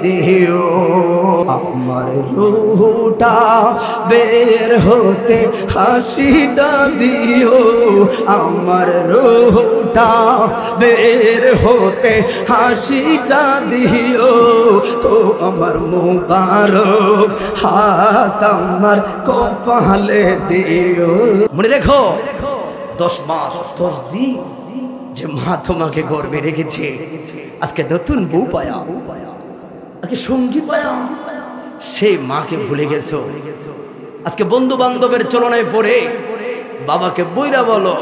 দিও আমার রূহটা বের হতে হাসিটা দিও আমার রূহটা বের হতে হাসিটা দিও তো আমার মুবারক হাত আমার কপালে দিও মনে রেখো 10 মাস 10 দিন যে মা তোমাকে গর্বে রেখেছে আজকে নতুন বউ পায়া আজকে সঙ্গী পায়া সেই মাকে ভুলে গেছো আজকে বন্ধু বান্ধবের চলনায় পড়ে বাবাকে বইরা বলো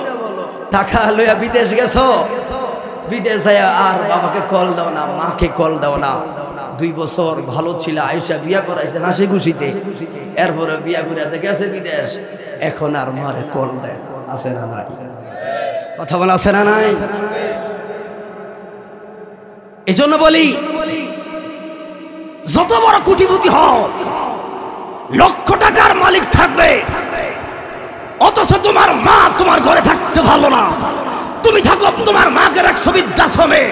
টাকা লইয়া বিদেশ গেছো বিদেশ যায় আর বাবাকে কল দাও না মাকে কল দাও না 2 বছর ভালো ছিল আয়েশা বিয়া করাইছে হাসি খুশিতে এরপরে বিয়া করে গেছে বিদেশ এখন আর মারে কল দেয় আছে না নাই কথা বলা আছে না নাই এজন্য বলি যত বড় কোটিপতি হও লক্ষ টাকার মালিক থাকবে অথচ তোমার মা তোমার ঘরে থাকতে ভালো না তুমি থাকো তোমার মাকে রাখছো বৃদ্ধাশ্রমে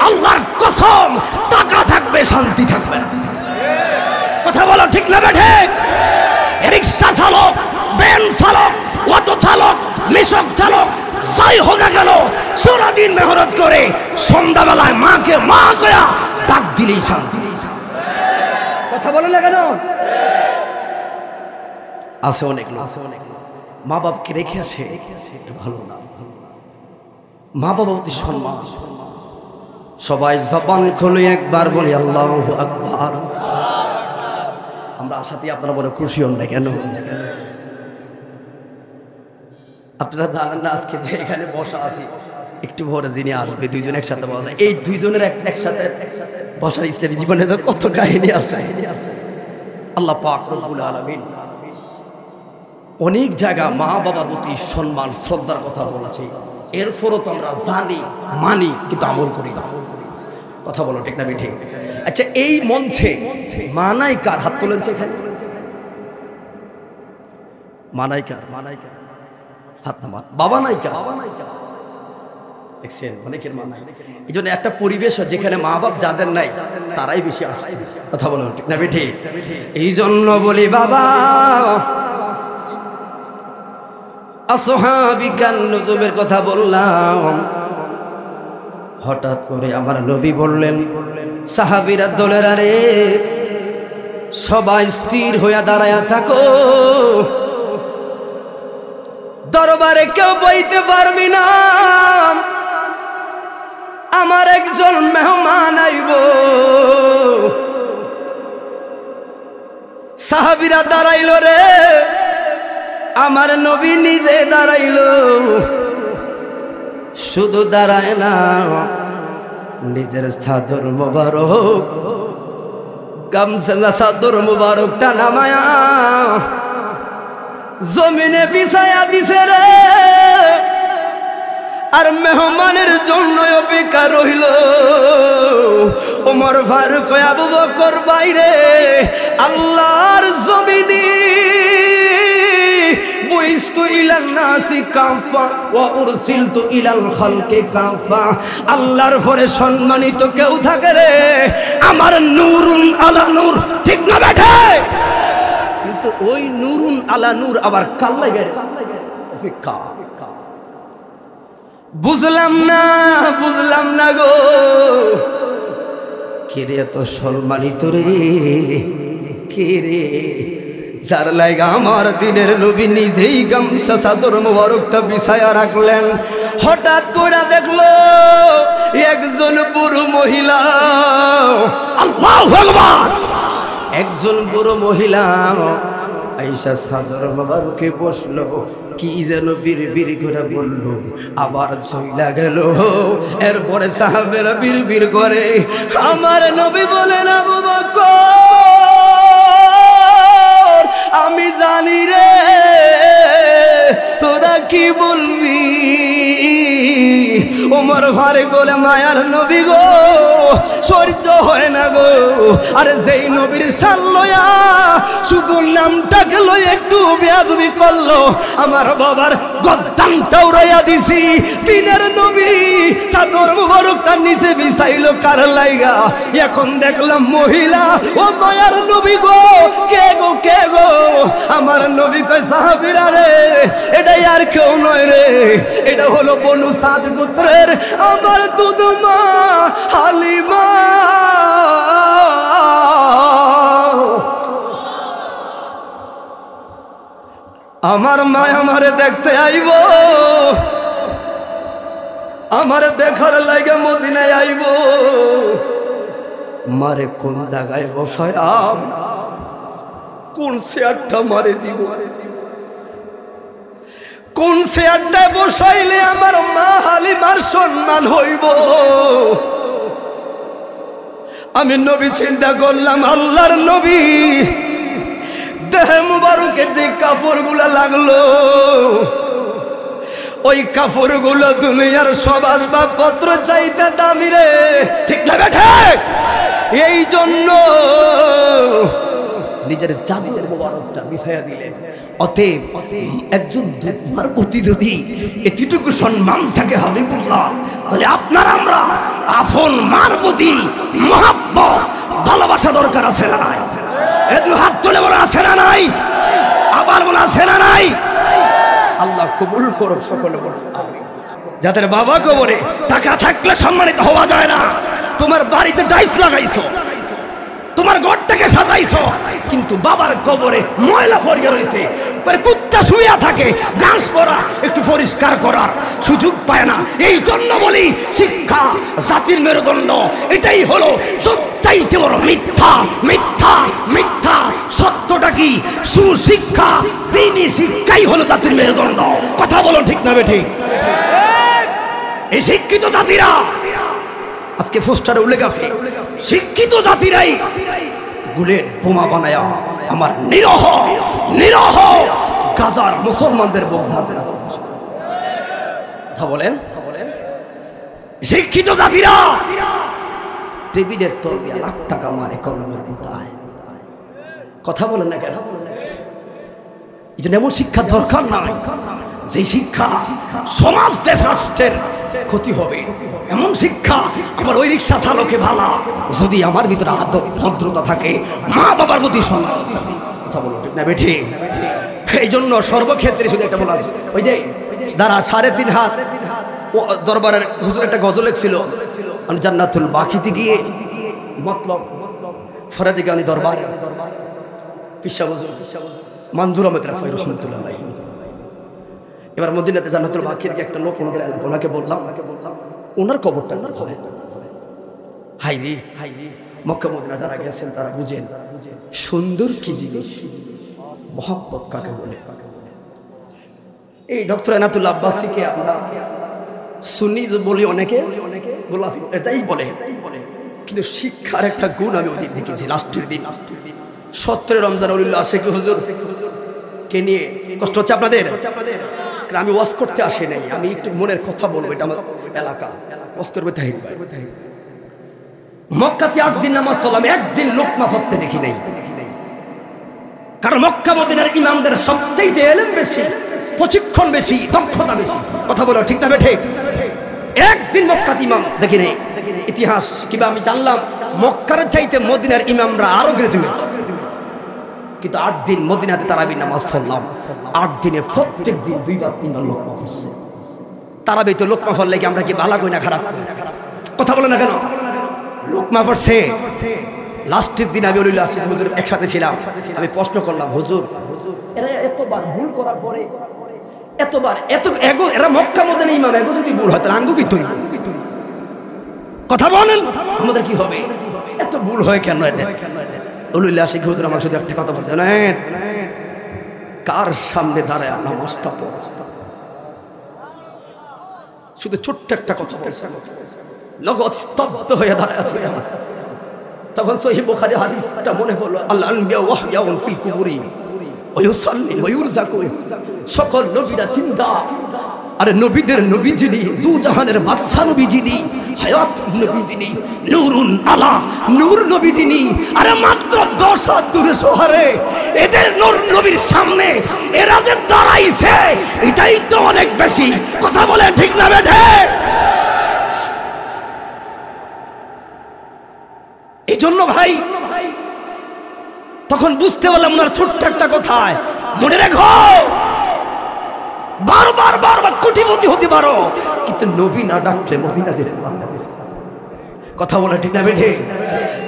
আল্লাহর কসম টাকা থাকবে শান্তি থাকবে কথা বলো ঠিক না বেঠে রিক্সা চালক ভ্যান চালক অটো চালক মিশক চালক যাই হোক না কেন সারাদিন মেহনত করে সন্ধ্যাবেলায় মাকে মা কয়া ডাক দিলেই শান্তি কথা বলে না কেন আছে অনেক লোক মা বাপকে রেখে আসে এটা ভালো না মা বাবা অতি সম্মান সবাই জবান খুলে একবার বলি আল্লাহু আকবার আমরা আশাতে আপনারা বড় খুশি হন না কেন আপনারা জানেন না আজকে যে এখানে বসা আছি একটু পরে যিনি আসবে দুইজন একসাথে বসা এই দুইজনের একসাথে বসার ইসলামী জীবনে তো কত কাহিনী আছে আল্লাহ পাক রব্বুল আলামিন অনেক জায়গা মা বাবার প্রতি সম্মান শ্রদ্ধার কথা বলেছে এরপরও তো আমরা জানি মানি কিন্তু আমল করি না কথা বলো ঠিক না ঠিক আচ্ছা এই মঞ্চে মানাই কার হাত তোলেছে এখানে মানাই কার হাত নামান বাবা নাই কার দেখছেন অনেকের মা নাই এই জন্য একটা পরিবেশ যেখানে মা বাপ যাদের নাই তারাই বেশি আসছে কথা বলো ঠিক না ঠিক এই জন্য বলি বাবা আসহাবিকান নুজুমের কথা বললাম হঠাৎ করে আমার নবী বললেন সাহাবীরা দলের আরে সবাই স্থির হইয়া দাঁড়ায়া থাকো দরবারে কেউ বইতে পারবি না আমার একজন মেহমান আইব সাহাবীরা দাঁড়াইল রে আমার নবী নিজে দাঁড়াইল শুধু দাঁড়ায় না নিজের চাদর মোবারক গামছা চাদর মোবারকটা নামায়া জমিনে বিছায়া দিছে রে আর মেহমানের জন্য অপেক্ষা রইল ওমর ফারুক আবু বকর বাইরে আল্লাহর জমিনে বুইস্তু ইলান নাসি কাফা ওয়া উরসিলতু ইলাল খালকি কাফা আল্লাহর পরে সম্মানিত কেউ থাকে রে আমার নূরুন আলা নূর ঠিক না বেঠে কিন্তু ওই নূরুন আলা নূর আবার কাল লাগে অপেক্ষা বুঝলাম না গো কে রে এত সম্মানিত রে কে রে যার লাগা আমার দিনের নবী নিজেই গামছা চাদর মোবারকটা বিছায়া রাখলেন হঠাৎ করে দেখলো একজন বুড়ো মহিলা আল্লাহু আকবার একজন বুড়ো মহিলা আয়েশা চাদর মোবারকে বসলো কি যেন বিড়বিড় করে বলল আবার চইলা গেল এরপরে সাহাবেরা বিড়বিড় করে আমার নবী বলেন আবু বকর আমি জানি রে তোরা কি বলবি ওমর ফারুক বলে মায়ার নবী গো সহ্য হয় না গো। আরে যেই নবীর শান লয়া শুধু নামটাকে লয়ে একটু বেয়াদবি করলো, আমার বাবার গদ্দানটা উড়াইয়া দিছি। দিনের নবী চাদর মুবারকটা নিচে বিছাইলো কার লাইগা? এখন দেখলাম মহিলা। ও মায়ার নবী গো, কে গো কে গো? আমার নবী কয় সাহাবীরা রে, এটাই আর কেউ নয় রে, এটা হলো বনু সাদ গোত্রের আমার দুধমা হালিমা। আমার মা আমারে দেখতে আইব, আমারে দেখার লাগে মদিনায় আইব। মারে কোন জায়গায় বসায়াম, কোন চেয়ারটা মারে দিব, কোন চেয়ারটায় বসাইলে আমার মা হালিমার সম্মান হইব? আমি নবী চিন্তা করলাম, আল্লাহর নবী দেহে মুবারকে যে কাপড়গুলো লাগলো, ওই কাপড়গুলো দুনিয়ার সব আসবাবপত্র চাইতে দামি রে, ঠিক না বেঠে? এই জন্য নিজের চাদর মুবারকটা বিছাইয়া দিলেন। অতএব একজন দুধমার প্রতি যদি এতটুকু সম্মান থাকে হাবিবুল্লাহ, তাহলে আপনার আমরা আপন মার প্রতি মহাব্বত ভালোবাসা দরকার আছে না নাই? একটু হাত তুলে বলে আছে না নাই? আবার বলে আছে না নাই? আল্লাহ কবুল করুক সকলে বলুন আমিন। যাদের বাবা কবরে টাকা থাকলে সম্মানিত হওয়া যায় না। তোমার বাড়িতে টাইলস লাগাইছো, তোমার ঘরটাকে সাজাইছো, কিন্তু বাবার কবরে ময়লা পড়িয়া রয়েছে, কুত্তা শুইয়া থাকে, ঘাস পড়া একটু পরিষ্কার করার সুযোগ পায় না। এই জন্য বলি শিক্ষা জাতির মেরুদণ্ড। এটাই হলো সবচাইতে বড় মিথ্যা, মিথ্যা, মিথ্যা। সত্যটা কি? সুশিক্ষা, দ্বীনি শিক্ষাই হলো জাতির মেরুদণ্ড। কথা বলো ঠিক না বেঠিক? এই শিক্ষিত জাতিরা, আজকে পোস্টারে উল্লেখ আছে, শিক্ষিত জাতিরাই বুলেট বোমা বানায়া আমার নিরহ নিরহ গাজার মুসলমানদের বুক ঝাঁঝরা করছে। কথা বলেন, শিক্ষিত জাতিরা টেবিলের তল দিয়ে লাখ টাকা মারে কলমের কোথায়। কথা বলেন না কেন? এই জন্য এমন শিক্ষার দরকার নাই যে শিক্ষা সমাজ দেশ রাষ্ট্রের ক্ষতি হবে। এমন শিক্ষা আমার ওই রিক্সা চালকে ভালা, যদি আমার ভিতরে আদব ভদ্রতা থাকে, মা বাবার প্রতি সম্মান। কথা বলো ঠিক না বেঠি? এই জন্য সর্বক্ষেত্রে শুধু একটা বলা, ওই যে যারা 3.5 হাত দরবারের হুজুর একটা গজল লেখছিল, জান্নাতুল বাকিতে গিয়ে মতলব ফরাদি গানি দরবারে পিসা হুজুর মঞ্জুর আহমেদ রাফাই রহমতুল্লাহ আলাইহি। এবার মদিনাতে জান্নাতুল বাকির একটা লোক ওনাকে বললাম, ওনার কবরটা না ধরে। হাই রে মক্কা মদিনা যারা গেছেন তারা বুঝেন সুন্দর কি জিনিস, মহব্বত কাকে বলে। এই ডক্টর এনাতুল্লাহ আব্বাসীকে আমরা সুন্নি বলি, অনেকে গোলাপি এটাই বলে, কিন্তু শিক্ষার একটা গুণ আমি ওই দিন দেখেছি। লাস্টের দিন 17 রমজান উল্লাহ শেখ হুজুর কে নিয়ে কষ্ট হচ্ছে আপনাদের? আমি ওয়াজ করতে আসি নাই, আমি একটু মনের কথা বলবো। এটা আমার এলাকা, ওয়াজ করবে তাহির ভাই। মক্কাতে 8 দিন নামাজ চললাম, একদিন লোকমা পড়তে দেখি নাই। কারণ মক্কা মদিনার ইমামদের সবচাইতে ইলম বেশি, প্রশিক্ষণ বেশি, দক্ষতা বেশি। কথা বলো ঠিক না ঠিক? একদিন মক্কাতে ইমাম দেখি নাই। ইতিহাস কিংবা আমি জানলাম মক্কার চাইতে মদিনার ইমামরা আরো গ্রাজুয়েট, কিন্তু 8 দিন মদিনাতে তারাবির নামাজ পড়লাম। 8 দিনে প্রত্যেক দিন 2-3 লোকমা পড়ছে। তারাবি তো লোকমা পড়লে কি আমরা কি ভালো কই না খারাপ? কথা বলে না কেন? লোকমা পড়ছে। লাস্টের দিন আমি ওলিল্লাহ আশিক হুজুর একসাথে ছিলাম। আমি প্রশ্ন করলাম, হুজুর এরা এতবার ভুল করার পরে এতবার এত এগো, এরা মক্কা মদিনা ইমাম, এগো যদি ভুল হয় তাহলে আঙ্গু কি তুই? কথা বলেন, আমাদের কি হবে? এত ভুল হয় কেন এদের? ওলিল্লাহ আশিক হুজুর আমার শুধু একটা কথা বলছে, কার সামনে দাঁড়ায় নামাজটা পড়া। শুধু ছোট্ট একটা কথা বলছে, নগদ স্তব্ধ হয়ে দাঁড়ায় আছে। তখন সহিহ বুখারী হাদিসটা মনে পড়লো, আল আনবিয়া ওয়াহইয়াউন ফিল কুবুরি ওয়া ইউসাল্লি ওয়া ইউরযাকু। সকল নবীরা জিন্দা, আরে নবীদের নবী যিনি, দু জাহানের বাদশা নবী যিনি, হায়াত নবী যিনি, নূরুন আলা নূর নবী যিনি, আরে মাত্র 10 হাত দূরে শহরে এদের নূর নবীর সামনে এরা যে দাঁড়াইছে এটাই তো অনেক বেশি। কথা বলে ঠিক না বেঠে? এই জন্য ভাই তখন বুঝতে পারলাম ওনার ছোট্ট একটা কথায়, মনে রেখো বারবার বারবার কোটিপতি হতে পারো কিন্তু নবী না ডাকলে মদিনা যেতে পারবে না। কথা বলে ঠিক না বেঠে?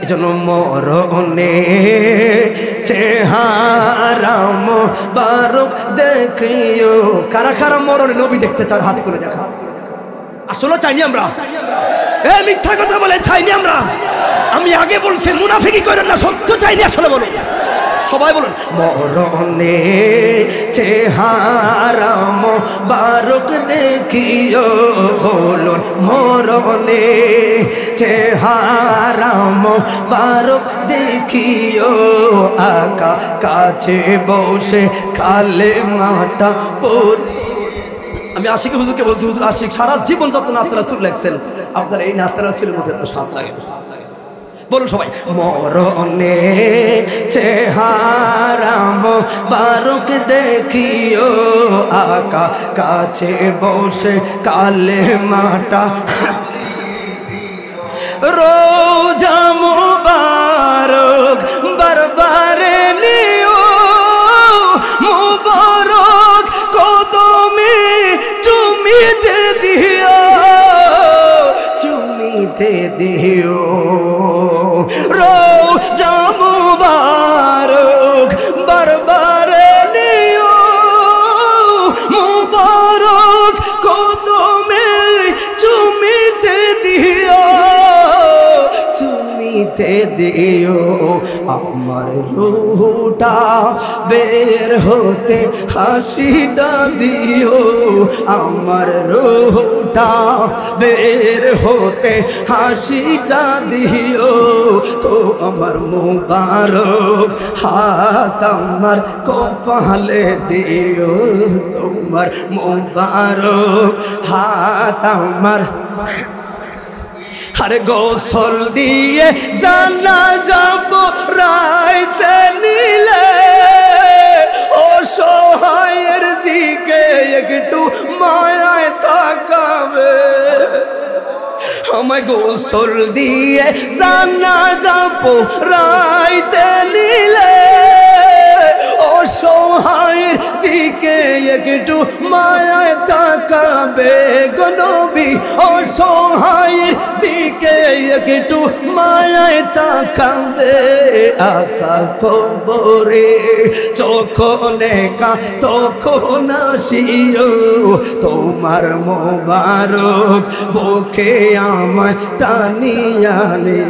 এই জন্য মরণে চেহারা মোবারক দেখিও। কারা কারা মরণে নবী দেখতে চান হাত তুলে দেখা। আসলে চাইনি আমরা, এ মিথ্যা কথা বলে চাইনি আমরা। আমি আগে বলছি মুনাফিকি করেন না, সত্য চাইনি আসলে বলুন, সবাই বলুন। মরণে চেহারা মোবারক দেখিও, বলুন মরণে চেহারা মোবারক দেখিও। আকা কাছে বসে কালে মাটা পর। আমি আশিক হুজুরকে বলছি, হুজুর আশিক সারা জীবন যত নাত রাসূল লেখছেন, আপনার এই নাত রাসূলের মধ্যে তো স্বাদ লাগে। বলুন সবাই, মরণে চেহারা মোবারক দেখিও। আকা কাছে বসে কালে মাটা রোজা মোবারক বারবারে নিও। মোবারক কদমে চুমিতে দিও, চুমিতে দিও। রোজা মোবারক বারবারে নিও। মোবারক কদমে চুমিতে দিও, চুমিতে দিও। আমার রূহটা বের হতে হাসিটা দিও। আমার রূহটা বের হতে হাসিটা দিও। তো আমার মোবারক হাত আমার কপালে দিও। তোমার মোবারক হাত আমার। আরে গোসল দিয়ে জানাজা পড়াইতে নিলে অসহায়ের দিকে একটু মায়ায় তাকাবে। আমায় গোসল দিয়ে জানাজা পড়াইতে নিলে অসহায়ের দিকে একটু মায়ায় তাকাবে গো নবী। অসহায়ের দিকে একটু মায়ায় তাকাবে। আকা কবরে যখন একা তখন আসিও। তোমার মোবারক বুকে আমায় টানিয়া নে।